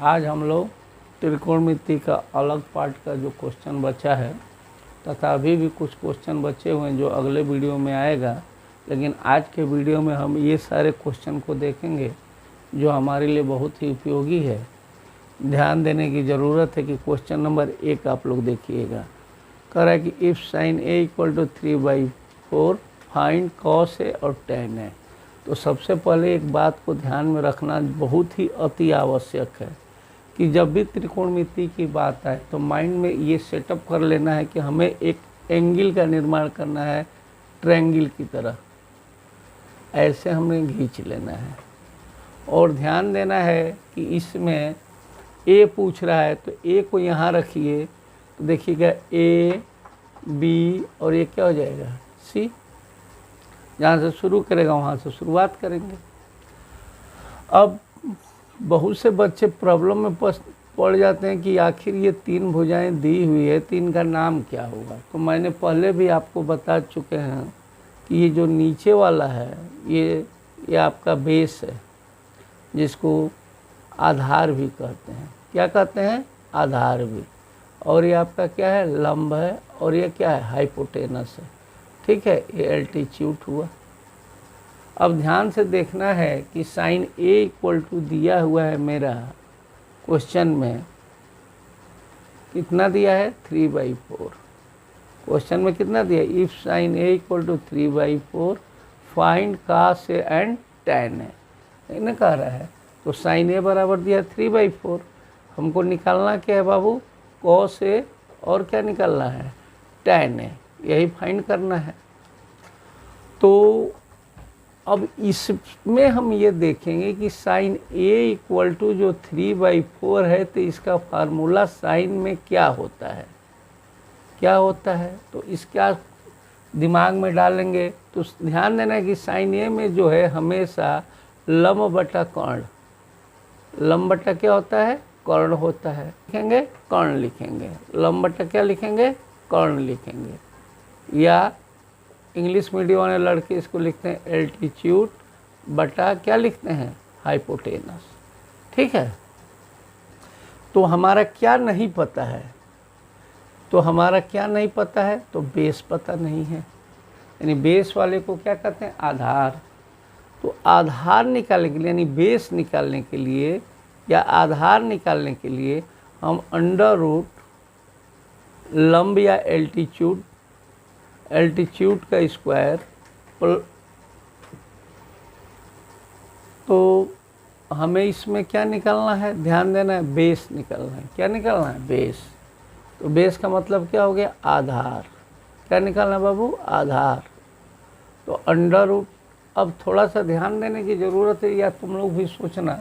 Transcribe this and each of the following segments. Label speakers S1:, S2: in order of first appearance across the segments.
S1: आज हम लोग त्रिकोणमिति का अलग पार्ट का जो क्वेश्चन बचा है तथा अभी भी कुछ क्वेश्चन बचे हुए हैं जो अगले वीडियो में आएगा, लेकिन आज के वीडियो में हम ये सारे क्वेश्चन को देखेंगे जो हमारे लिए बहुत ही उपयोगी है। ध्यान देने की ज़रूरत है कि क्वेश्चन नंबर 1 आप लोग देखिएगा। कह रहा है कि if sine A equal to 3/4 find cos A और टेन ए। तो सबसे पहले एक बात को ध्यान में रखना बहुत ही अति आवश्यक है कि जब भी त्रिकोणमिति की बात आए तो माइंड में ये सेटअप कर लेना है कि हमें एक एंगल का निर्माण करना है ट्रायंगल की तरह, ऐसे हमें खींच लेना है। और ध्यान देना है कि इसमें ए पूछ रहा है तो ए को यहाँ रखिए तो देखिएगा ए बी और ये क्या हो जाएगा सी। जहाँ से शुरू करेगा वहाँ से शुरुआत करेंगे। अब बहुत से बच्चे प्रॉब्लम में पड़ जाते हैं कि आखिर ये 3 भुजाएं दी हुई है, 3 का नाम क्या होगा। तो मैंने पहले भी आपको बता चुके हैं कि ये जो नीचे वाला है ये आपका बेस है, जिसको आधार भी कहते हैं। क्या कहते हैं? आधार भी। और ये आपका क्या है? लंब है। और ये क्या है? हाइपोटेनस है। ठीक है, ये एल्टीट्यूड हुआ। अब ध्यान से देखना है कि साइन ए इक्वल टू दिया हुआ है मेरा क्वेश्चन में, कितना दिया है? 3/4। क्वेश्चन में कितना दिया? If sine A equal to 3/4 find cos A and tan A. इन्हें कह रहा है तो साइन ए बराबर दिया 3/4। हमको निकालना क्या है बाबू? कॉस ए और क्या निकालना है? टेन ए। यही फाइंड करना है। तो अब इसमें हम ये देखेंगे कि साइन ए इक्वल टू जो 3/4 है तो इसका फार्मूला साइन में क्या होता है? क्या होता है? तो इसका दिमाग में डालेंगे तो ध्यान देना है कि साइन ए में जो है हमेशा लंब बटा कर्ण, लंब बटा क्या होता है? कर्ण होता है। लिखेंगे कर्ण लिखेंगे, लंब बटा क्या लिखेंगे? कर्ण लिखेंगे। या इंग्लिश मीडियम वाले लड़के इसको लिखते हैं एल्टीट्यूड बटा क्या लिखते हैं? हाइपोटेनस। ठीक है। तो हमारा क्या नहीं पता है? तो हमारा क्या नहीं पता है? तो बेस पता नहीं है, यानी बेस वाले को क्या कहते हैं? आधार। तो आधार निकालने के लिए यानी बेस निकालने के लिए या आधार निकालने के लिए हम अंडर रूट लंब या एल्टीट्यूड का स्क्वायर तो हमें इसमें क्या निकालना है? ध्यान देना है, बेस निकालना है। क्या निकालना है? बेस। तो बेस का मतलब क्या हो गया? आधार। क्या निकालना है बाबू? आधार। तो अंडर रूट। अब थोड़ा सा ध्यान देने की ज़रूरत है, या तुम लोग भी सोचना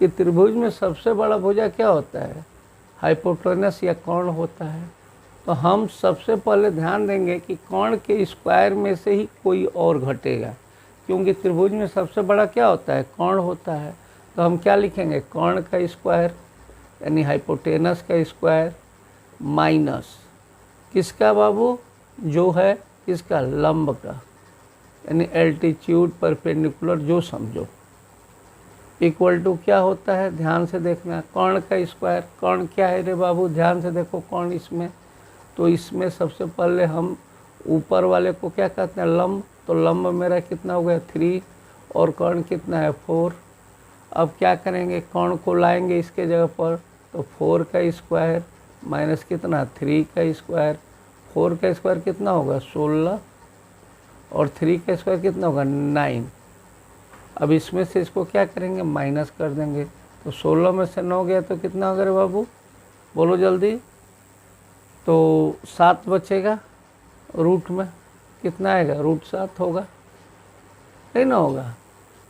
S1: कि त्रिभुज में सबसे बड़ा भुजा क्या होता है? हाइपोटेनस या कर्ण होता है। तो हम सबसे पहले ध्यान देंगे कि कर्ण के स्क्वायर में से ही कोई और घटेगा, क्योंकि त्रिभुज में सबसे बड़ा क्या होता है? कर्ण होता है। तो हम क्या लिखेंगे? कर्ण का स्क्वायर यानी हाइपोटेनस का स्क्वायर माइनस किसका बाबू? जो है किसका? लंब का, यानी एल्टीट्यूड परपेंडिकुलर जो समझो, इक्वल टू क्या होता है? ध्यान से देखना, कर्ण का स्क्वायर। कर्ण क्या है रे बाबू? ध्यान से देखो कर्ण इसमें। तो इसमें सबसे पहले हम ऊपर वाले को क्या कहते हैं? लंब। तो लंब मेरा कितना हो गया? 3 और कर्ण कितना है? 4। अब क्या करेंगे? कर्ण को लाएंगे इसके जगह पर, तो 4 का स्क्वायर माइनस कितना? 3 का स्क्वायर। 4 का स्क्वायर कितना होगा? 16 और 3 का स्क्वायर कितना होगा? 9। अब इसमें से इसको क्या करेंगे? माइनस कर देंगे। तो 16 में से 9 गया तो कितना होगा रे बाबू? बोलो जल्दी। तो 7 बचेगा। रूट में कितना आएगा? रूट 7 होगा, नहीं ना होगा?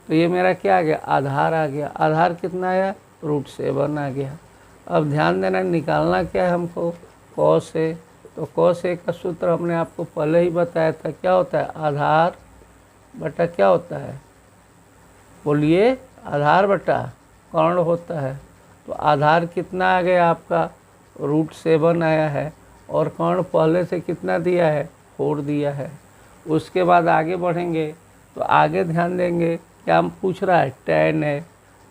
S1: तो ये मेरा क्या आ गया? आधार आ गया। आधार कितना आया? रूट 7 आ गया। अब ध्यान देना, निकालना क्या है हमको? Cos A. तो कॉस ए का सूत्र हमने आपको पहले ही बताया था। क्या होता है? आधार बटा क्या होता है? बोलिए। आधार बटा कर्ण होता है। तो आधार कितना आ गया आपका? रूट 7 आया है। और कर्ण पहले से कितना दिया है? 4 दिया है। उसके बाद आगे बढ़ेंगे तो आगे ध्यान देंगे क्या हम पूछ रहा है? टेन है।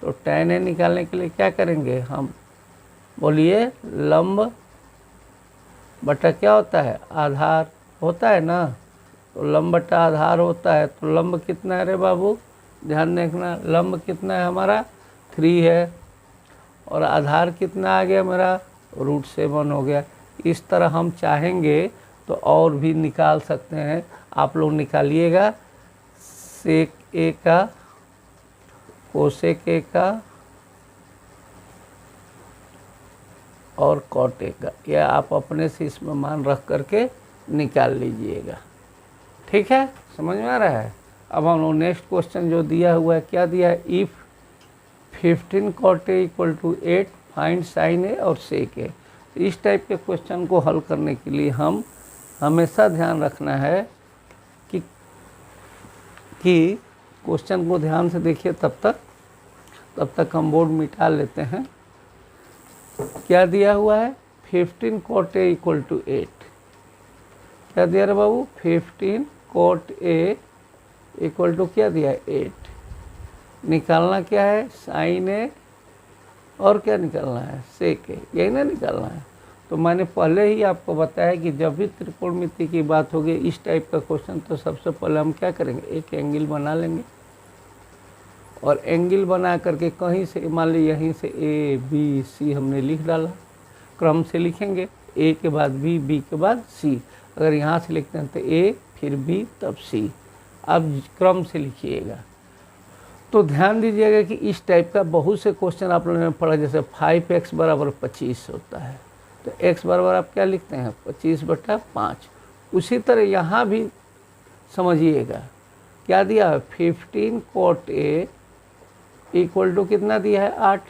S1: तो tan a निकालने के लिए क्या करेंगे हम, बोलिए लंब बटा क्या होता है, आधार होता है ना। तो लंब बटा आधार होता है, तो लंब कितना है रे बाबू, ध्यान देखना, लंब कितना है हमारा 3 है, और आधार कितना आ गया मेरा √7 हो गया। इस तरह हम चाहेंगे तो और भी निकाल सकते हैं, आप लोग निकालिएगा सेक ए का, कोसेक ए का और कॉट ए का, या आप अपने से इसमें मान रख करके निकाल लीजिएगा। ठीक है, समझ में आ रहा है। अब हम लोग नेक्स्ट क्वेश्चन जो दिया हुआ है, क्या दिया है, if 15 cot a = 8 find sine A और सेक ए। इस टाइप के क्वेश्चन को हल करने के लिए हम हमेशा ध्यान रखना है कि क्वेश्चन को ध्यान से देखिए, तब तक हम बोर्ड मिटा लेते हैं। क्या दिया हुआ है, 15 cot a = 8, क्या दिया रे बाबू, 15 cot a = क्या दिया है 8। निकालना क्या है, साइन ए और क्या निकालना है, सेक ए, यही ना निकालना है। तो मैंने पहले ही आपको बताया कि जब भी त्रिकोणमिति की बात होगी इस टाइप का क्वेश्चन, तो सबसे पहले हम क्या करेंगे, एक एंगल बना लेंगे, और एंगल बना करके कहीं से मान लीजिए यहीं से ए बी सी हमने लिख डाला, क्रम से लिखेंगे, ए के बाद बी, बी के बाद सी। अगर यहाँ से लिखते हैं तो ए फिर बी तब सी, अब क्रम से लिखिएगा। तो ध्यान दीजिएगा कि इस टाइप का बहुत से क्वेश्चन आप लोगों ने पढ़ा, जैसे 5x = 25 होता है, तो x बराबर आप क्या लिखते हैं 25/5। उसी तरह यहाँ भी समझिएगा, क्या दिया है 15 cot a = कितना दिया है 8।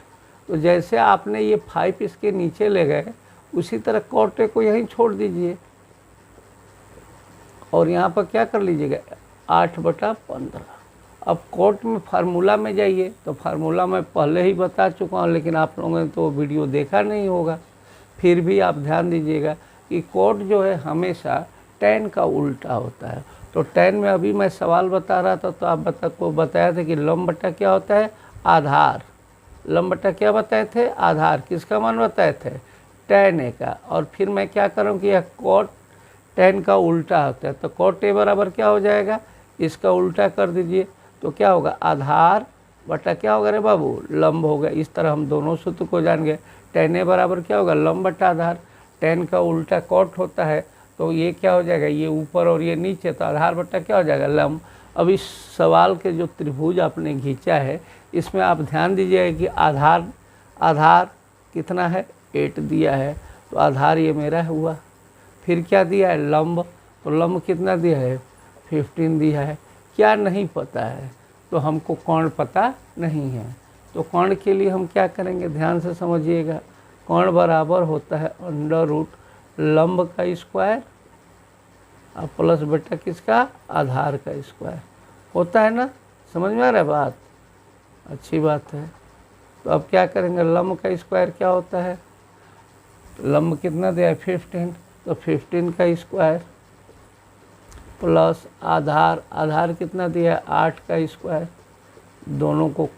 S1: तो जैसे आपने ये 5 इसके नीचे ले गए, उसी तरह cot a को यहीं छोड़ दीजिए, और यहाँ पर क्या कर लीजिएगा 8/15। अब कोट में फार्मूला में जाइए, तो फार्मूला मैं पहले ही बता चुका हूँ, लेकिन आप लोगों ने तो वीडियो देखा नहीं होगा। फिर भी आप ध्यान दीजिएगा कि कोट जो है हमेशा tan का उल्टा होता है। तो tan में अभी मैं सवाल बता रहा था, तो आप को बताया था कि लंब बटा क्या होता है, आधार। लंब बटा क्या बताए थे, आधार। किसका मान बताए थे, tan a का। और फिर मैं क्या करूँ कि यह कोट tan का उल्टा होता है, तो कोट a बराबर क्या हो जाएगा, इसका उल्टा कर दीजिए, तो क्या होगा, आधार बटा क्या होगा रे बाबू, लंब होगा। इस तरह हम दोनों सूत्र को जान गए। tan a बराबर क्या होगा, लंब बटा आधार। tan का उल्टा कोट होता है, तो ये क्या हो जाएगा, ये ऊपर और ये नीचे, तो आधार बटा क्या हो जाएगा, लंब। अब इस सवाल के जो त्रिभुज आपने खींचा है, इसमें आप ध्यान दीजिएगा कि आधार कितना है 8 दिया है, तो आधार ये मेरा हुआ। फिर क्या दिया है, लंब, तो लंब कितना दिया है 15 दिया है। क्या नहीं पता है, तो हमको कोण पता नहीं है, तो कोण के लिए हम क्या करेंगे, ध्यान से समझिएगा। कोण बराबर होता है √ लंब का स्क्वायर और प्लस बेटा किसका, आधार का स्क्वायर होता है ना। समझ में आ रहा है बात, अच्छी बात है। तो अब क्या करेंगे, लंब का स्क्वायर क्या होता है, लंब कितना दिया है 15, तो 15 का स्क्वायर प्लस आधार कितना दिया है 8 का स्क्वायर। दोनों को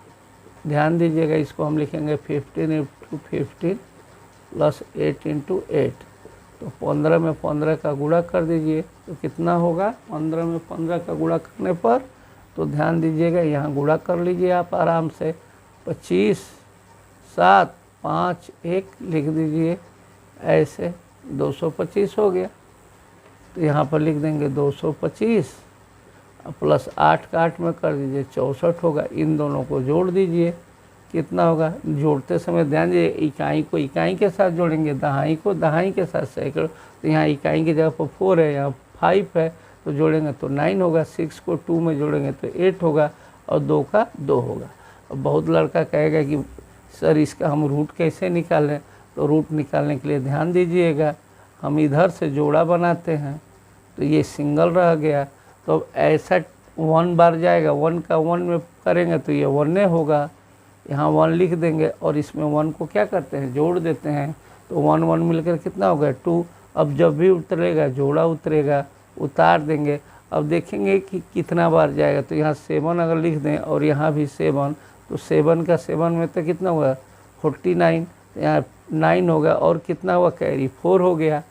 S1: ध्यान दीजिएगा, इसको हम लिखेंगे 15 × 15 प्लस 8 × 8, तो 15 में 15 का गुणा कर दीजिए, तो कितना होगा, 15 में 15 का गुणा करने पर, तो ध्यान दीजिएगा यहाँ गुणा कर लीजिए आप आराम से, 25 7 5 1 लिख दीजिए, ऐसे 225 हो गया। तो यहाँ पर लिख देंगे 225 प्लस 8 का 8 में कर दीजिए 64 होगा। इन दोनों को जोड़ दीजिए, कितना होगा, जोड़ते समय ध्यान दीजिए, इकाई को इकाई के साथ जोड़ेंगे, दहाई को दहाई के साथ सैकड़ों। तो यहाँ इकाई की जगह पर 4 है, यहाँ 5 है, तो जोड़ेंगे तो 9 होगा। 6 को 2 में जोड़ेंगे तो 8 होगा, और 2 का 2 होगा। अब बहुत लड़का कहेगा कि सर इसका हम रूट कैसे निकालें, तो रूट निकालने के लिए ध्यान दीजिएगा, हम इधर से जोड़ा बनाते हैं, तो ये सिंगल रह गया, तो ऐसा 1 बार जाएगा, 1 का 1 में करेंगे तो ये 1 होगा, यहाँ 1 लिख देंगे, और इसमें 1 को क्या करते हैं, जोड़ देते हैं, तो 1 1 मिलकर कितना हो गया 2। अब जब भी उतरेगा जोड़ा उतरेगा, उतार देंगे। अब देखेंगे कि कितना बार जाएगा, तो यहाँ 7 अगर लिख दें और यहाँ भी 7, तो 7 का 7 में तो कितना हुआ 49, यहाँ 9 होगा और कितना हुआ कैरी 4 हो गया।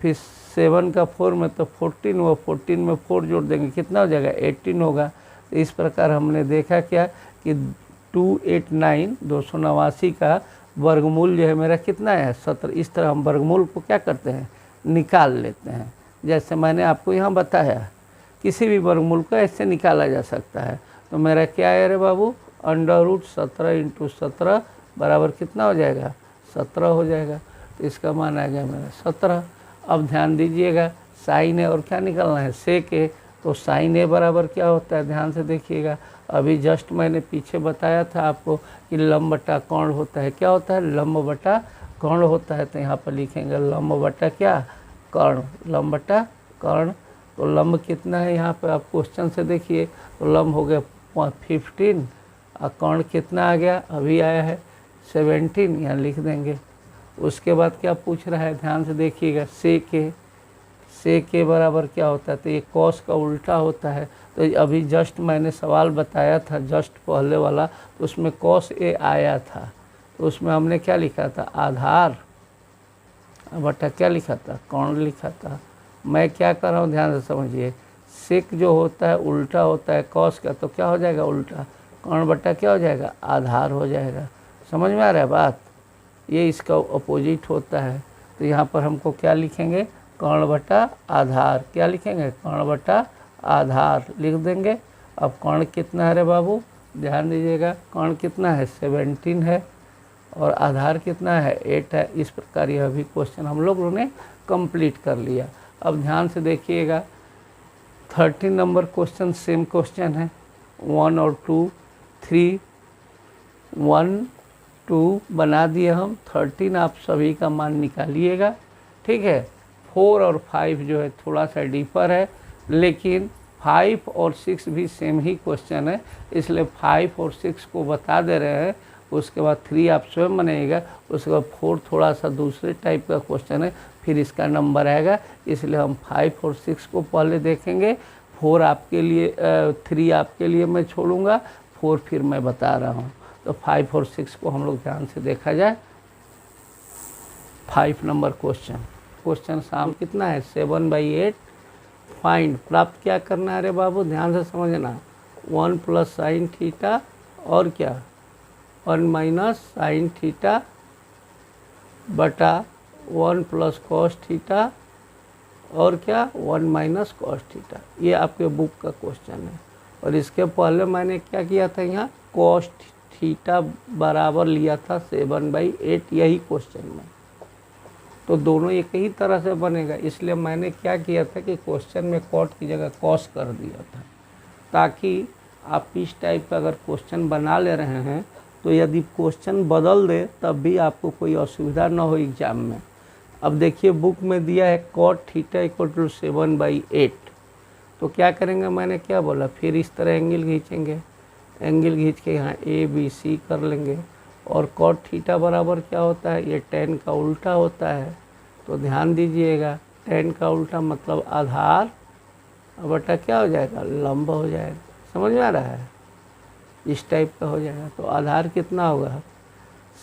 S1: फिर 7 का 4 में तो 14 हुआ, 14 में 4 जोड़ देंगे कितना हो जाएगा 18 होगा। तो इस प्रकार हमने देखा क्या कि 289 का वर्गमूल जो है मेरा कितना है 17। इस तरह हम वर्गमूल को क्या करते हैं निकाल लेते हैं। जैसे मैंने आपको यहाँ बताया किसी भी वर्गमूल को ऐसे निकाला जा सकता है। तो मेरा क्या है रे बाबू √17 × 17 बराबर कितना हो जाएगा 17 हो जाएगा। तो इसका मान आ गया मेरा 17। अब ध्यान दीजिएगा साइन ए और क्या निकालना है सेक ए। तो साइन ए बराबर क्या होता है ध्यान से देखिएगा। अभी जस्ट मैंने पीछे बताया था आपको कि लंब बटा कर्ण होता है। क्या होता है लंब बटा कर्ण होता है। तो यहाँ पर लिखेंगे लंब बटा क्या कर्ण, लंब बटा कर्ण। तो लंब कितना है यहाँ पे आप क्वेश्चन से देखिए। तो लंब हो गया 15 और कर्ण कितना आ गया अभी आया है 17, यहाँ लिख देंगे। उसके बाद क्या पूछ रहा है ध्यान से देखिएगा सेक ए बराबर क्या होता है। तो ये कॉस का उल्टा होता है। तो अभी जस्ट मैंने सवाल बताया था जस्ट पहले वाला, तो उसमें कॉस ए आया था। तो उसमें हमने क्या लिखा था आधार बटा क्या लिखा था कर्ण लिखा था। मैं क्या कर रहा हूँ ध्यान से समझिए। सेक जो होता है उल्टा होता है कॉस का, तो क्या हो जाएगा उल्टा कर्ण बटा क्या हो जाएगा आधार हो जाएगा। समझ में आ रहा है बात, ये इसका अपोजिट होता है। तो यहाँ पर हमको क्या लिखेंगे कर्ण बटा आधार, क्या लिखेंगे कर्ण बटा आधार लिख देंगे। अब कर्ण कितना है रे बाबू ध्यान दीजिएगा, कर्ण कितना है 17 है और आधार कितना है 8 है। इस प्रकार यह भी क्वेश्चन हम लोगों ने कंप्लीट कर लिया। अब ध्यान से देखिएगा 13 नंबर क्वेश्चन सेम क्वेश्चन है 1 और 2 3 1 2 बना दिए हम। 13 आप सभी का मान निकालिएगा ठीक है। 4 और 5 जो है थोड़ा सा डिफर है, लेकिन 5 और 6 भी सेम ही क्वेश्चन है, इसलिए 5 और 6 को बता दे रहे हैं। उसके बाद 3 आप स्वयं बनाइएगा। उसके बाद 4 थोड़ा सा दूसरे टाइप का क्वेश्चन है, फिर इसका नंबर आएगा, इसलिए हम 5 और 6 को पहले देखेंगे। 4 आपके लिए 3 आपके लिए मैं छोड़ूंगा, 4 फिर मैं बता रहा हूँ। तो 5 और 6 को हम लोग ध्यान से देखा जाए। 5 नंबर क्वेश्चन शाम कितना है 7/8 फाइंड प्राप्त क्या करना है रे बाबू ध्यान से समझना। 1 + sin थीटा और क्या 1 - sin थीटा बटा 1 + cos थीटा और क्या 1 - cos थीटा। ये आपके बुक का क्वेश्चन है। और इसके पहले मैंने क्या किया था यहाँ cos थीटा बराबर लिया था 7/8 यही क्वेश्चन में। तो दोनों एक ही तरह से बनेगा, इसलिए मैंने क्या किया था कि क्वेश्चन में कॉट की जगह कॉस कर दिया था, ताकि आप इस टाइप का अगर क्वेश्चन बना ले रहे हैं तो यदि क्वेश्चन बदल दे तब भी आपको कोई असुविधा ना हो एग्जाम में। अब देखिए बुक में दिया है cot थीटा = 7/8। तो क्या करेंगे मैंने क्या बोला, फिर इस तरह एंगल खींचेंगे, एंगल खींच के यहाँ ABC कर लेंगे। और cot थीटा बराबर क्या होता है, ये tan का उल्टा होता है। तो ध्यान दीजिएगा tan का उल्टा मतलब आधार बटा क्या हो जाएगा लंब हो जाएगा। समझ में आ रहा है, इस टाइप का हो जाएगा। तो आधार कितना होगा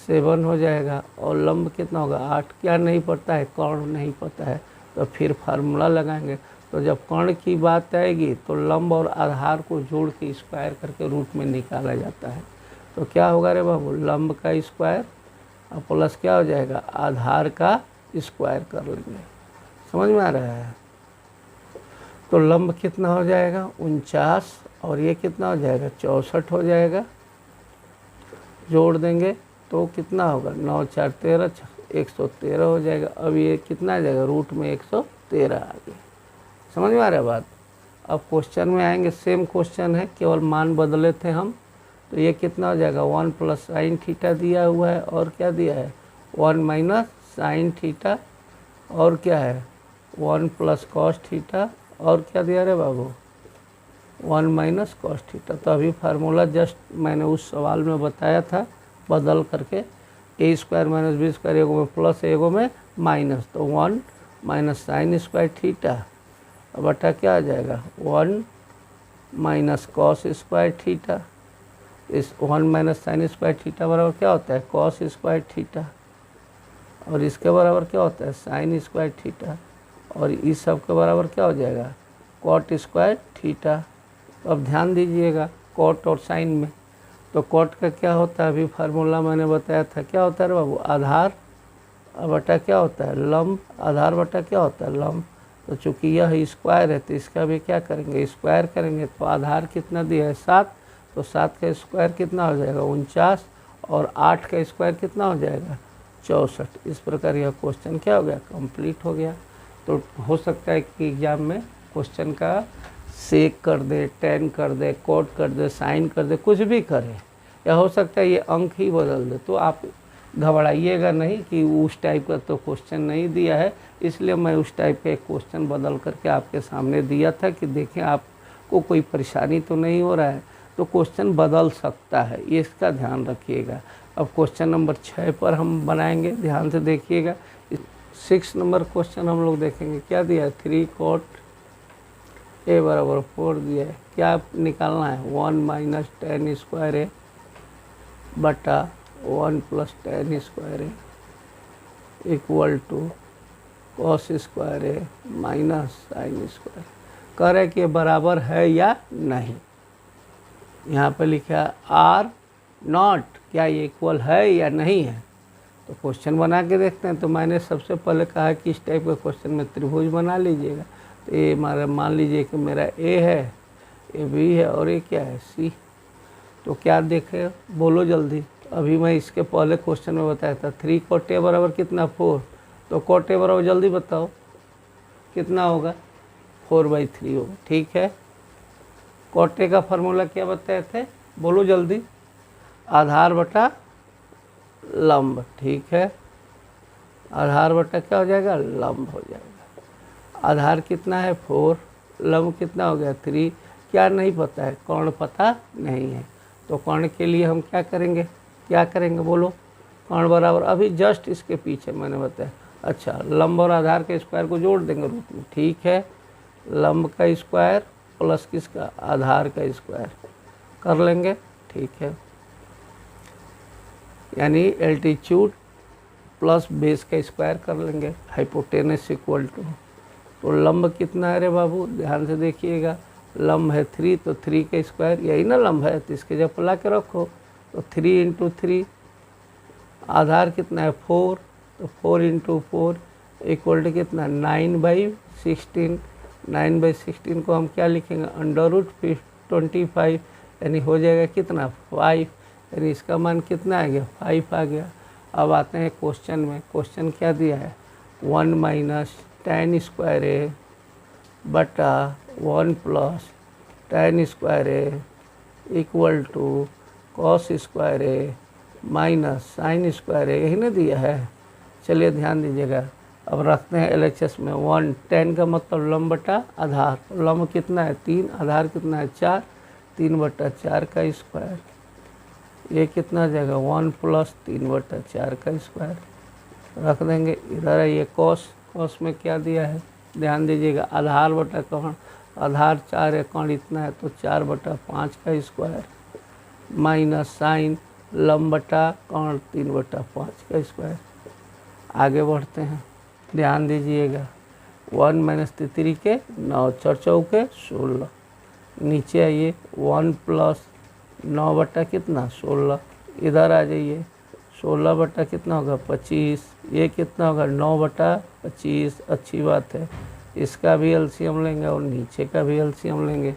S1: 7 हो जाएगा और लंब कितना होगा 8। क्या नहीं पता है कर्ण नहीं पता है, तो फिर फार्मूला लगाएंगे। तो जब कर्ण की बात आएगी तो लंब और आधार को जोड़ के स्क्वायर करके रूट में निकाला जाता है। तो क्या होगा रे बाबू लंब का स्क्वायर और प्लस क्या हो जाएगा आधार का स्क्वायर कर लेंगे। समझ में आ रहा है। तो लंब कितना हो जाएगा 49 और ये कितना हो जाएगा 64 हो जाएगा। जोड़ देंगे तो कितना होगा 9 × 4 = 13 113 हो जाएगा। अब ये कितना आ जाएगा रूट में 113 आ गया। समझ में आ रहा है बात। अब क्वेश्चन में आएंगे, सेम क्वेश्चन है केवल मान बदले थे हम। तो ये कितना हो जाएगा 1 + sin थीटा दिया हुआ है और क्या दिया है 1 - sin थीटा और क्या है 1 + cos थीटा और क्या दिया रे बाबू 1 - cos थीटा। तो अभी फार्मूला जस्ट मैंने उस सवाल में बताया था बदल करके a² - b² एगो में प्लस एगो में माइनस। तो 1 - sin² थीटा बटा क्या आ जाएगा 1 - cos² थीटा इस 1 माइनस साइन स्क्वायर थीटा बराबर क्या होता है, कॉस स्क्वायर थीटा, और इसके बराबर क्या होता है, साइन स्क्वायर थीटा, और इस सब के बराबर क्या हो जाएगा, कॉट स्क्वायर थीटा। तो अब ध्यान दीजिएगा कॉट और साइन में, तो कॉट का क्या होता है, अभी फार्मूला मैंने बताया था, क्या होता है बाबू, आधार बटा क्या होता है, लंब, आधार बटा क्या होता है, लंब। तो चूंकि यह स्क्वायर है तो इसका भी क्या करेंगे, स्क्वायर करेंगे। तो आधार कितना दिया है, 7, तो 7 का स्क्वायर कितना हो जाएगा, 49, और 8 का स्क्वायर कितना हो जाएगा, 64। इस प्रकार यह क्वेश्चन क्या हो गया, कंप्लीट हो गया। तो हो सकता है कि एग्जाम में क्वेश्चन का सेक कर दे, टेन कर दे, कोट कर दे, साइन कर दे, कुछ भी करे, या हो सकता है ये अंक ही बदल दे। तो आप घबराइएगा नहीं कि उस टाइप का तो क्वेश्चन नहीं दिया है, इसलिए मैं उस टाइप का एक क्वेश्चन बदल करके आपके सामने दिया था कि देखें आपको कोई परेशानी तो नहीं हो रहा है, तो क्वेश्चन बदल सकता है, ये इसका ध्यान रखिएगा। अब क्वेश्चन नंबर 6 पर हम बनाएंगे, ध्यान से देखिएगा। 6 नंबर क्वेश्चन हम लोग देखेंगे, क्या दिया है, 3 cot a बराबर 4 दिया है। क्या निकालना है, 1 माइनस tan स्क्वायर ए बटा 1 plus tan square A equal to cos square A minus sine square. कह रहे कि ये बराबर है या नहीं। यहाँ पे लिखा आर नॉट, क्या ये इक्वल है या नहीं है। तो क्वेश्चन बना के देखते हैं। तो मैंने सबसे पहले कहा कि इस टाइप का क्वेश्चन में त्रिभुज बना लीजिएगा। तो ये हमारा मान लीजिए कि मेरा ए है, ए बी है, और ये क्या है, सी। तो क्या देखे, बोलो जल्दी। अभी मैं इसके पहले क्वेश्चन में बताया था 3 cot a बराबर कितना, 4। तो cot a बराबर जल्दी बताओ कितना होगा, 4/3 होगा। ठीक है, cot a का फार्मूला क्या बताए थे, बोलो जल्दी, आधार बटा लंब। ठीक है, आधार बटा क्या हो जाएगा, लंब हो जाएगा। आधार कितना है 4, लंब कितना हो गया 3। क्या नहीं पता है, कौन पता नहीं है। तो कौन के लिए हम क्या करेंगे, क्या करेंगे बोलो, कौन बराबर, अभी जस्ट इसके पीछे मैंने बताया। अच्छा, लंब और आधार के स्क्वायर को जोड़ देंगे रूट में। ठीक है, लंब का स्क्वायर प्लस किसका, आधार का स्क्वायर कर लेंगे। ठीक है, यानी एल्टीट्यूड प्लस बेस का स्क्वायर कर लेंगे, हाइपोटेनस इक्वल टू। तो लंब कितना है रे बाबू, ध्यान से देखिएगा, लंब है 3, तो 3 का स्क्वायर, यही ना लंब है, तो इसके जब ला के रखो तो 3 × 3। आधार कितना है 4, तो 4 × 4 इक्वल टू कितना, 9/16। 9/16 को हम क्या लिखेंगे, √25, यानी हो जाएगा कितना, 5, यानी इसका मान कितना आ गया, 5 आ गया। अब आते हैं क्वेश्चन में। क्वेश्चन क्या दिया है, 1 माइनस tan स्क्वायर ए बटा 1 plus tan square A equal to cos square A minus sine square A, यही ना दिया है। चलिए ध्यान दीजिएगा, अब रखते हैं LHS में 1। tan का मतलब लंब बटा आधार, लंब कितना है 3, आधार कितना है 4, 3/4 का स्क्वायर, ये कितना जाएगा 1 प्लस 3/4 का स्क्वायर रख देंगे। इधर है ये कॉस, कॉस में क्या दिया है, ध्यान दीजिएगा, आधार बटा कौन, आधार 4 है, कौन इतना है, तो 4/5 का स्क्वायर माइनस साइन लंब बटा कौन 3/5 का स्क्वायर। आगे बढ़ते हैं, ध्यान दीजिएगा, 1 माइनस 3 के 9, 4 चौके 16। नीचे आइए, 1 प्लस 9 बटा कितना 16, इधर आ जाइए, 16 बटा कितना होगा 25, ये कितना होगा 9/25। अच्छी बात है, इसका भी एलसीएम लेंगे और नीचे का भी एलसीएम लेंगे।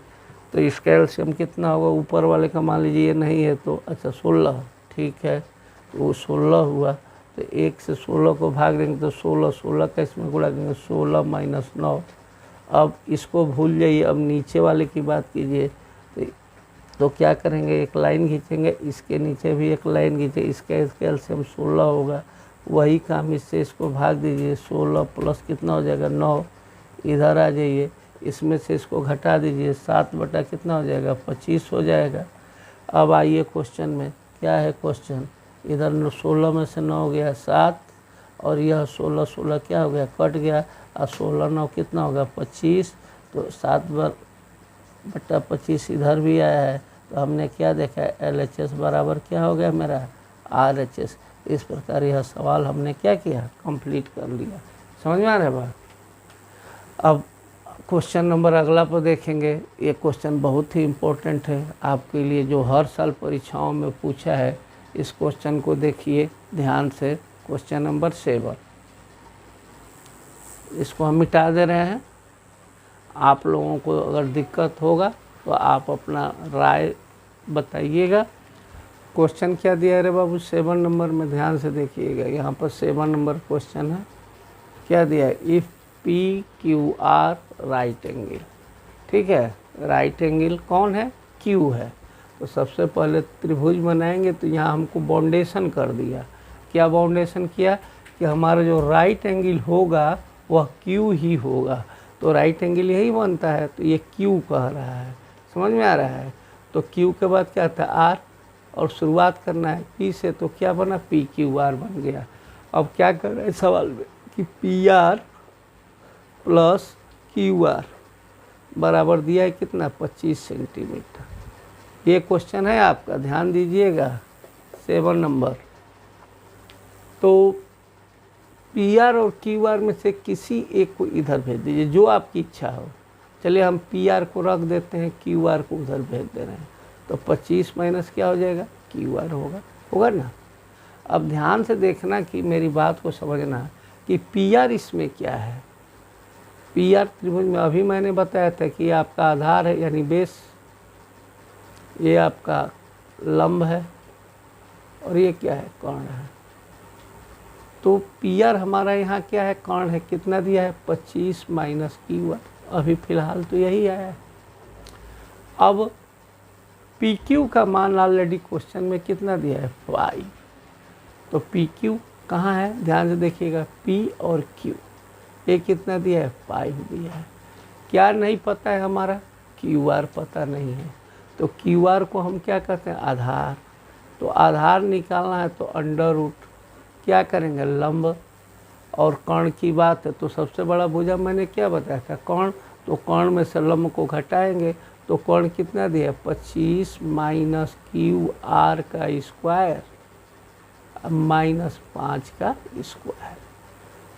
S1: तो इसका एलसीएम कितना होगा, ऊपर वाले का मान लीजिए ये नहीं है तो अच्छा 16। ठीक है, तो वो 16 हुआ, तो 1 से 16 को भाग देंगे तो 16, 16 का इसमें गुणा करेंगे, 16 माइनस 9। अब इसको भूल जाइए, अब नीचे वाले की बात कीजिए। तो क्या करेंगे, एक लाइन खींचेंगे, इसके नीचे भी एक लाइन खींचे, इसका एलसीएम 16 होगा। वही काम इससे इसको भाग दीजिए, 16 प्लस कितना हो जाएगा 9। इधर आ जाइए, इसमें से इसको घटा दीजिए, 7 बटा कितना हो जाएगा 25 हो जाएगा। अब आइए क्वेश्चन में, क्या है क्वेश्चन, इधर 16 में से 9 गया 7, और यह 16 16 क्या हो गया, कट गया, और 16 9 कितना होगा 25। तो 7/25 इधर भी आया है, तो हमने क्या देखा है, LHS बराबर क्या हो गया मेरा, RHS। इस प्रकार यह सवाल हमने क्या किया, कंप्लीट कर लिया। समझ में आ रहा है बात। अब क्वेश्चन नंबर अगला पर देखेंगे। ये क्वेश्चन बहुत ही इम्पोर्टेंट है आपके लिए, जो हर साल परीक्षाओं में पूछा है। इस क्वेश्चन को देखिए ध्यान से, क्वेश्चन नंबर 7। इसको हम मिटा दे रहे हैं। आप लोगों को अगर दिक्कत होगा तो आप अपना राय बताइएगा। क्वेश्चन क्या दिया है रे बाबू, 7 नंबर में ध्यान से देखिएगा। यहाँ पर 7 नंबर क्वेश्चन है। क्या दिया है, इफ़ PQR राइट एंगल। ठीक है, राइट एंगल कौन है, Q है। तो सबसे पहले त्रिभुज बनाएंगे, तो यहाँ हमको बाउंडेशन कर दिया। क्या बाउंडेशन किया कि हमारा जो राइट एंगल होगा वह Q ही होगा। तो राइट एंगल यही बनता है, तो ये Q कह रहा है। समझ में आ रहा है। तो Q के बाद क्या था, R, और शुरुआत करना है P से, तो क्या बना, PQR बन गया। अब क्या कर रहे हैं सवाल में कि PR प्लस QR बराबर दिया है कितना, 25 सेंटीमीटर। ये क्वेश्चन है आपका, ध्यान दीजिएगा, 7 नंबर। तो PR और QR में से किसी एक को इधर भेज दीजिए, जो आपकी इच्छा हो। चलिए हम PR को रख देते हैं, QR को उधर भेज दे रहे हैं। तो 25 माइनस क्या हो जाएगा, QR होगा ना। अब ध्यान से देखना कि मेरी बात को समझना कि PR इसमें क्या है। PR त्रिभुज में अभी मैंने बताया था कि आपका आधार है यानी बेस, ये आपका लंब है, और ये क्या है, कर्ण है। तो PR हमारा यहाँ क्या है, कर्ण है। कितना दिया है, 25 माइनस QR। अभी फ़िलहाल तो यही आया है। अब PQ का मान ऑलरेडी क्वेश्चन में कितना दिया है, 5। तो PQ कहाँ है, ध्यान से देखिएगा, P और Q। ये कितना दिया है, 5 दिया है। क्या नहीं पता है हमारा, QR पता नहीं है। तो QR को हम क्या कहते हैं, आधार। तो आधार निकालना है तो अंडर रूट क्या करेंगे, लंब। और कर्ण की बात है तो सबसे बड़ा भुजा मैंने क्या बताया था, कर्ण। तो कर्ण में से लंब को घटाएंगे, तो कर्ण कितना दिया, 25 माइनस QR का स्क्वायर माइनस 5 का स्क्वायर।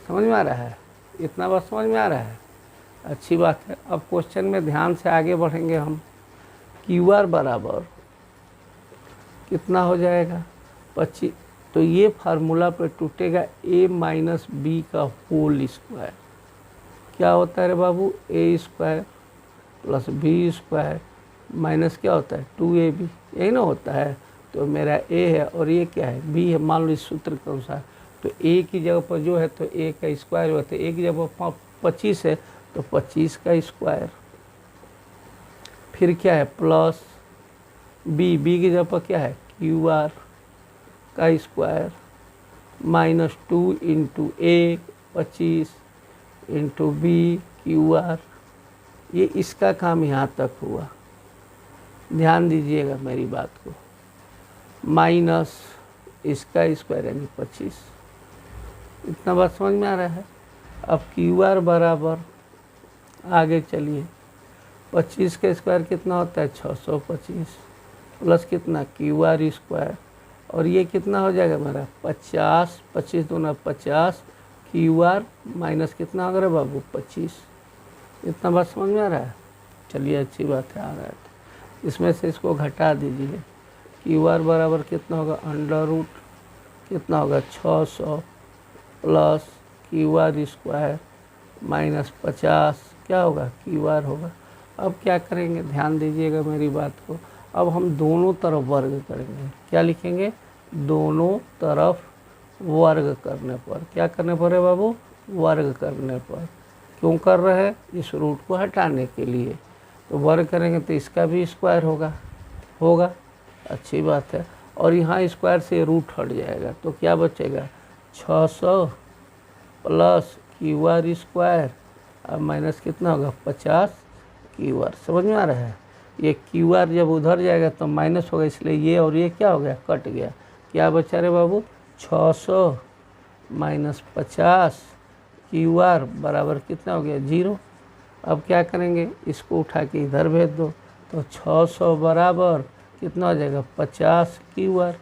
S1: समझ में आ रहा है, इतना बात समझ में आ रहा है, अच्छी बात है। अब क्वेश्चन में ध्यान से आगे बढ़ेंगे हम। QR बराबर कितना हो जाएगा, 25। तो ये फार्मूला पे टूटेगा, A माइनस B का होल स्क्वायर। क्या होता है रे बाबू, A square plus B square minus क्या होता है, 2AB, यही ना होता है। तो मेरा A है और ये क्या है, B है। मान लो इस सूत्र के अनुसार, तो A की जगह पर जो है तो A का स्क्वायर होता है। A की जगह पर 25 है तो 25 का स्क्वायर। फिर क्या है, प्लस B की जगह पर क्या है, QR का square minus 2 into A 25 into B QR। ये इसका काम यहाँ तक हुआ, ध्यान दीजिएगा मेरी बात को। माइनस इसका स्क्वायर यानी 25। इतना बात समझ में आ रहा है। अब QR बराबर, आगे चलिए, 25 का स्क्वायर कितना होता है, 625 प्लस कितना, QR स्क्वायर। और ये कितना हो जाएगा मेरा, 50, 25 दूना 50, QR माइनस कितना हो गया बाबू, 25। इतना बात समझ में आ रहा है। चलिए अच्छी बात है, आ रहा है। तो इसमें से इसको घटा दीजिए। QR बराबर कितना होगा, अंडर रूट कितना होगा, 600 प्लस QR स्क्वायर माइनस 50 क्या होगा, QR होगा। अब क्या करेंगे, ध्यान दीजिएगा मेरी बात को। अब हम दोनों तरफ वर्ग करेंगे। क्या लिखेंगे, दोनों तरफ वर्ग करने पर। क्या करने पर है बाबू, वर्ग करने पर। क्यों कर रहे हैं, इस रूट को हटाने के लिए। तो वर्ग करेंगे तो इसका भी स्क्वायर होगा, अच्छी बात है। और यहाँ स्क्वायर से रूट हट जाएगा तो क्या बचेगा, 600 प्लस QR स्क्वायर अब माइनस कितना होगा, 50 QR। समझ में आ रहा है। ये QR जब उधर जाएगा तो माइनस होगा, इसलिए ये और ये क्या हो गया, कट गया। क्या बचा रे बाबू, 600 माइनस 50 QR बराबर कितना हो गया, 0। अब क्या करेंगे, इसको उठा के इधर भेज दो। तो 600 बराबर कितना हो जाएगा 50 क्यू आर।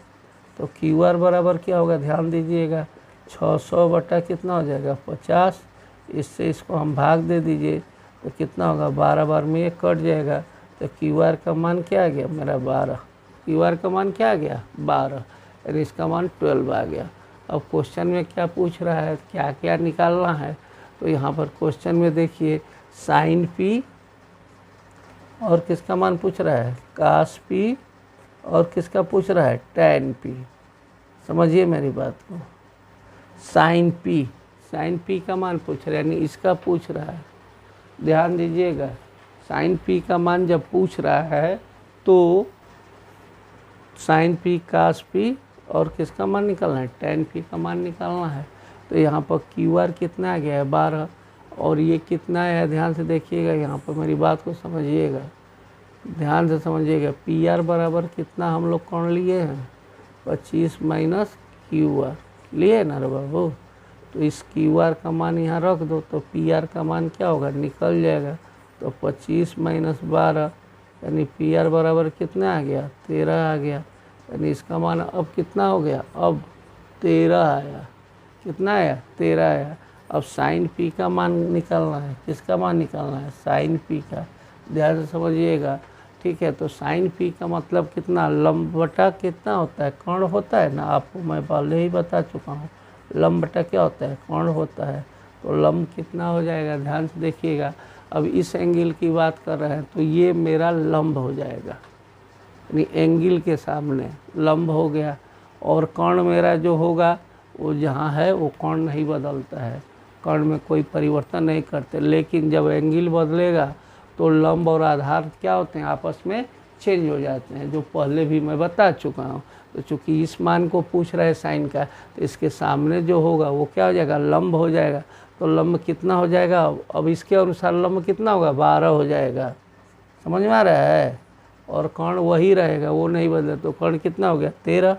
S1: तो क्यू आर बराबर क्या होगा, ध्यान दीजिएगा 600 बटा कितना हो जाएगा 50। इससे इसको हम भाग दे दीजिए तो कितना होगा 12 बार में ये कट जाएगा। तो क्यू आर का मान क्या आ गया मेरा 12। क्यू आर का मान क्या आ गया 12, यानी इसका मान 12 आ गया। अब क्वेश्चन में क्या पूछ रहा है, क्या क्या निकालना है। तो यहाँ पर क्वेश्चन में देखिए साइन पी और किसका मान पूछ रहा है कास पी, और किसका पूछ रहा है टैन पी। समझिए मेरी बात को, साइन पी का मान पूछ रहा है, यानी इसका पूछ रहा है। ध्यान दीजिएगा साइन पी का मान जब पूछ रहा है तो साइन पी कास पी और किसका मान निकालना है टैन पी का मान निकालना है। तो यहाँ पर क्यू आर कितना आ गया है 12, और ये कितना है ध्यान से देखिएगा, यहाँ पर मेरी बात को समझिएगा, ध्यान से समझिएगा। पी आर बराबर कितना हम लोग कौन लिए हैं 25 माइनस क्यू आर लिए ना रे बाबू। तो इस क्यू आर का मान यहाँ रख दो तो पी आर का मान क्या होगा निकल जाएगा। तो 25 माइनस 12 यानी पी आर बराबर कितना आ गया 13 आ गया, यानी इसका मान अब कितना हो गया अब 13 आया। कितना आया 13 आया। अब साइन पी का मान निकालना है, किसका मान निकालना है साइन पी का, ध्यान से समझिएगा ठीक है। तो साइन पी का मतलब कितना लंब बटा कितना होता है कर्ण होता है ना, आपको मैं पहले ही बता चुका हूँ लंब बटा क्या होता है कर्ण होता है। तो लंब कितना हो जाएगा ध्यान से देखिएगा। अब इस एंगल की बात कर रहे हैं तो ये मेरा लंब हो जाएगा, यानी एंगल के सामने लंब हो गया। और कर्ण मेरा जो होगा वो जहाँ है वो कर्ण नहीं बदलता है, कर्ण में कोई परिवर्तन नहीं करते। लेकिन जब एंगल बदलेगा तो लंब और आधार क्या होते हैं आपस में चेंज हो जाते हैं, जो पहले भी मैं बता चुका हूँ। तो चूँकि इस मान को पूछ रहा है साइन का, तो इसके सामने जो होगा वो क्या हो जाएगा लंब हो जाएगा। तो लंब कितना हो जाएगा अब इसके अनुसार लंब कितना होगा 12 हो जाएगा। समझ में आ रहा है। और कर्ण वही रहेगा, वो नहीं बदले। तो कर्ण कितना हो गया 13।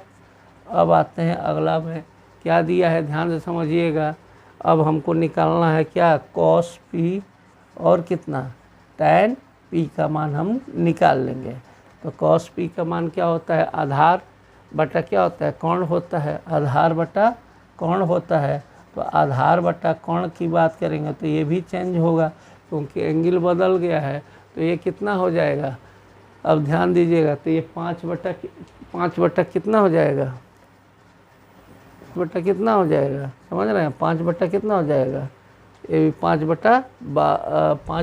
S1: अब आते हैं अगला में क्या दिया है ध्यान से समझिएगा। अब हमको निकालना है क्या कॉस पी और कितना टैन पी का मान हम निकाल लेंगे। तो कॉस पी का मान क्या होता है आधार बटा क्या होता है कर्ण होता है, आधार बटा कर्ण होता है। तो आधार बटा कर्ण की बात करेंगे तो ये भी चेंज होगा क्योंकि एंगल बदल गया है। तो ये कितना हो जाएगा अब ध्यान दीजिएगा। तो ये 5 बटा कितना हो जाएगा बटा कितना हो जाएगा समझ रहे हैं 5 बटा कितना हो जाएगा, ये भी 5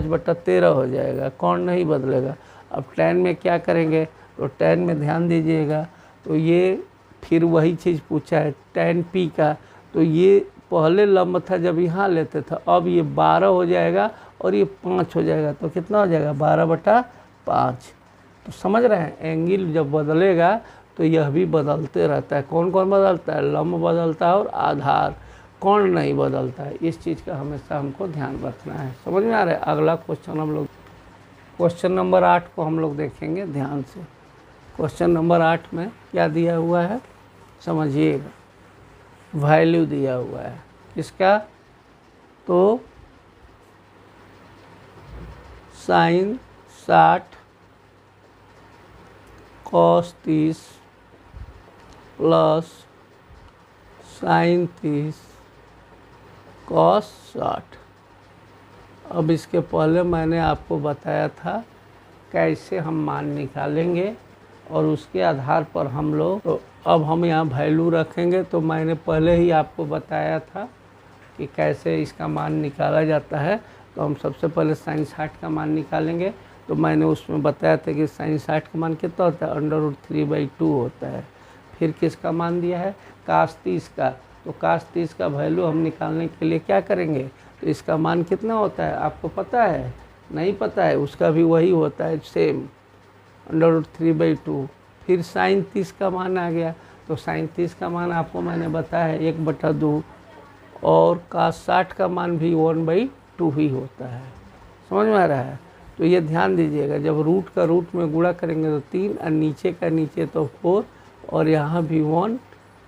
S1: बटा 13 हो जाएगा, कौन नहीं बदलेगा। अब टैन में क्या करेंगे तो टैन में ध्यान दीजिएगा। तो ये फिर वही चीज़ पूछा है टैन पी का। तो ये पहले लंब था जब यहाँ लेते थे, अब ये 12 हो जाएगा और ये 5 हो जाएगा। तो कितना हो जाएगा 12 बटा 5। तो समझ रहे हैं एंगल जब बदलेगा तो यह भी बदलते रहता है। कौन कौन बदलता है लंब बदलता है और आधार, कौन नहीं बदलता है। इस चीज़ का हमेशा हमको ध्यान रखना है। समझ में आ रहा है। अगला क्वेश्चन हम लोग क्वेश्चन नंबर 8 को हम लोग देखेंगे ध्यान से। क्वेश्चन नंबर 8 में क्या दिया हुआ है समझिएगा, वैल्यू दिया हुआ है किसका तो sine 60 cos 30 plus sine 30 cos 60। अब इसके पहले मैंने आपको बताया था कैसे हम मान निकालेंगे और उसके आधार पर हम लोग, तो अब हम यहाँ वैल्यू रखेंगे। तो मैंने पहले ही आपको बताया था कि कैसे इसका मान निकाला जाता है। तो हम सबसे पहले साइन 60 का मान निकालेंगे। तो मैंने उसमें बताया था कि साइन 60 का मान कितना होता है √3/2 होता है। फिर किसका मान दिया है कास 30 का। तो कास 30 का वैल्यू हम निकालने के लिए क्या करेंगे तो इसका मान कितना होता है आपको पता है, नहीं पता है, उसका भी वही होता है सेम √3/2। फिर साइन 30 का मान आ गया। तो साइन 30 का मान आपको मैंने बताया है 1/2 और कास 60 का मान भी 1/2 ही होता है। समझ में आ रहा है। तो ये ध्यान दीजिएगा जब रूट का रूट में गुणा करेंगे तो 3 और नीचे का नीचे तो 4 और यहाँ भी 1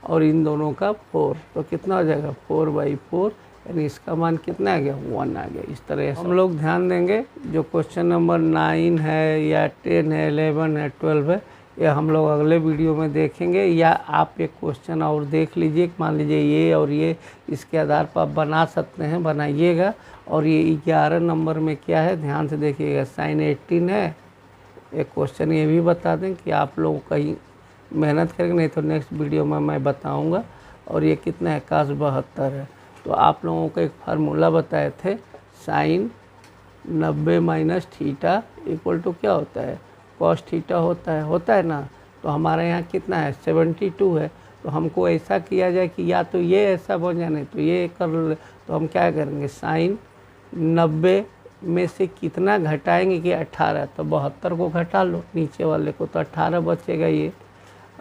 S1: और इन दोनों का 4। तो कितना हो जाएगा 4/4, यानी इसका मान कितना आ गया 1 आ गया। इस तरह हम लोग ध्यान देंगे जो क्वेश्चन नंबर 9 है या 10 है 11 है 12 है, ये हम लोग अगले वीडियो में देखेंगे, या आप एक क्वेश्चन और देख लीजिए, मान लीजिए ये और ये, इसके आधार पर आप बना सकते हैं, बनाइएगा। और ये 11 नंबर में क्या है ध्यान से देखिएगा, साइन 18 है। एक क्वेश्चन ये भी बता दें कि आप लोग कहीं मेहनत करेंगे, नहीं तो नेक्स्ट वीडियो में मैं बताऊंगा। और ये कितना है, cos 72 है। तो आप लोगों को एक फार्मूला बताए थे, sine 90 minus theta equal to क्या होता है, cos थीटा होता है ना। तो हमारे यहाँ कितना है, 72 है। तो हमको ऐसा किया जाए कि या तो ये ऐसा बन जाए, नहीं तो ये कर ले। तो हम क्या करेंगे, साइन 90 में से कितना घटाएंगे कि 18, तो 72 को घटा लो नीचे वाले को, तो 18 बचेगा, ये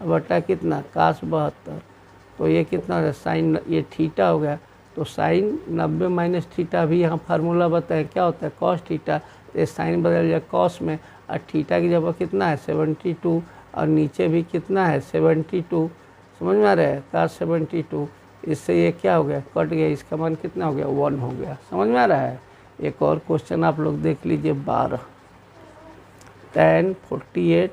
S1: बटा कितना, cos 72। तो ये कितना है, साइन, ये थीटा हो गया। तो साइन 90 माइनस थीटा भी यहाँ फार्मूला बताएं क्या होता है, cos थीटा। तो ये साइन बदल जाए cos में, और थीटा की जगह कितना है 72, और नीचे भी कितना है 72, समझ में आ रहा है, cos 72। इससे ये क्या हो गया, कट गया, इसका मान कितना हो गया, 1 हो गया, समझ में आ रहा है। एक और क्वेश्चन आप लोग देख लीजिए, 12 tan 48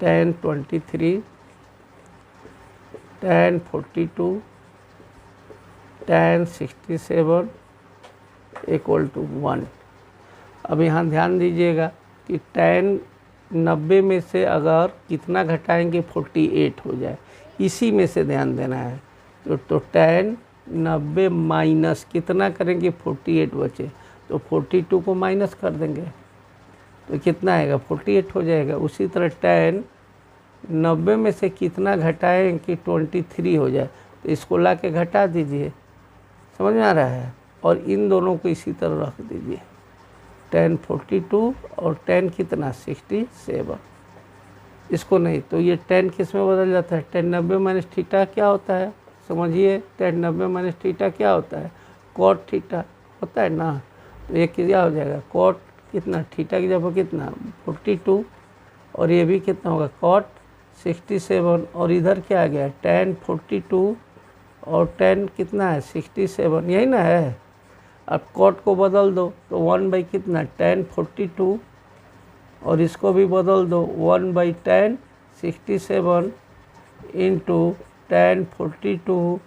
S1: tan 23 tan 42 tan 67 equal to 1। अब यहाँ ध्यान दीजिएगा कि tan 90 में से अगर कितना घटाएंगे 48 हो जाए, इसी में से ध्यान देना है। तो tan 90 माइनस कितना करेंगे, 48 बचे, तो 42 को माइनस कर देंगे तो कितना आएगा, 48 हो जाएगा। उसी तरह tan 90 में से कितना घटाएं कि 23 हो जाए, तो इसको ला के घटा दीजिए, समझ में आ रहा है। और इन दोनों को इसी तरह रख दीजिए, tan 42 और tan कितना 67, इसको नहीं, तो ये tan किस में बदल जाता है, tan 90 माइनस थीटा क्या होता है, समझिए, tan 90 माइनस थीटा क्या होता है, cot थीटा होता है ना। तो ये क्या हो जाएगा, cot कितना, थीटा की जगह कितना 42, और ये भी कितना होगा cot 67, और इधर क्या आ गया tan 42 और tan कितना है 67, यही ना है। अब cot को बदल दो तो 1 बाई कितना tan 42, और इसको भी बदल दो 1 बाई tan 67 इंटू tan 42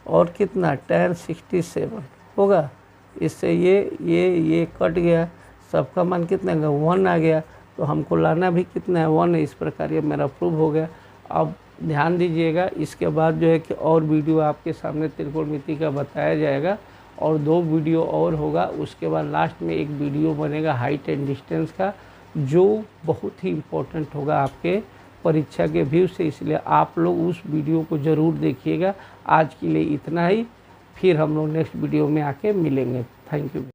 S1: और कितना tan 67 होगा। इससे ये कट गया, सबका मान कितना है 1 आ गया। तो हमको लाना भी कितना है 1 है। इस प्रकार ये मेरा प्रूव हो गया। अब ध्यान दीजिएगा, इसके बाद जो है कि और वीडियो आपके सामने त्रिकोणमिति का बताया जाएगा, और 2 वीडियो और होगा। उसके बाद लास्ट में एक वीडियो बनेगा हाइट एंड डिस्टेंस का, जो बहुत ही इम्पोर्टेंट होगा आपके परीक्षा के व्यू से, इसलिए आप लोग उस वीडियो को ज़रूर देखिएगा। आज के लिए इतना ही, फिर हम लोग नेक्स्ट वीडियो में आके मिलेंगे। Thank you.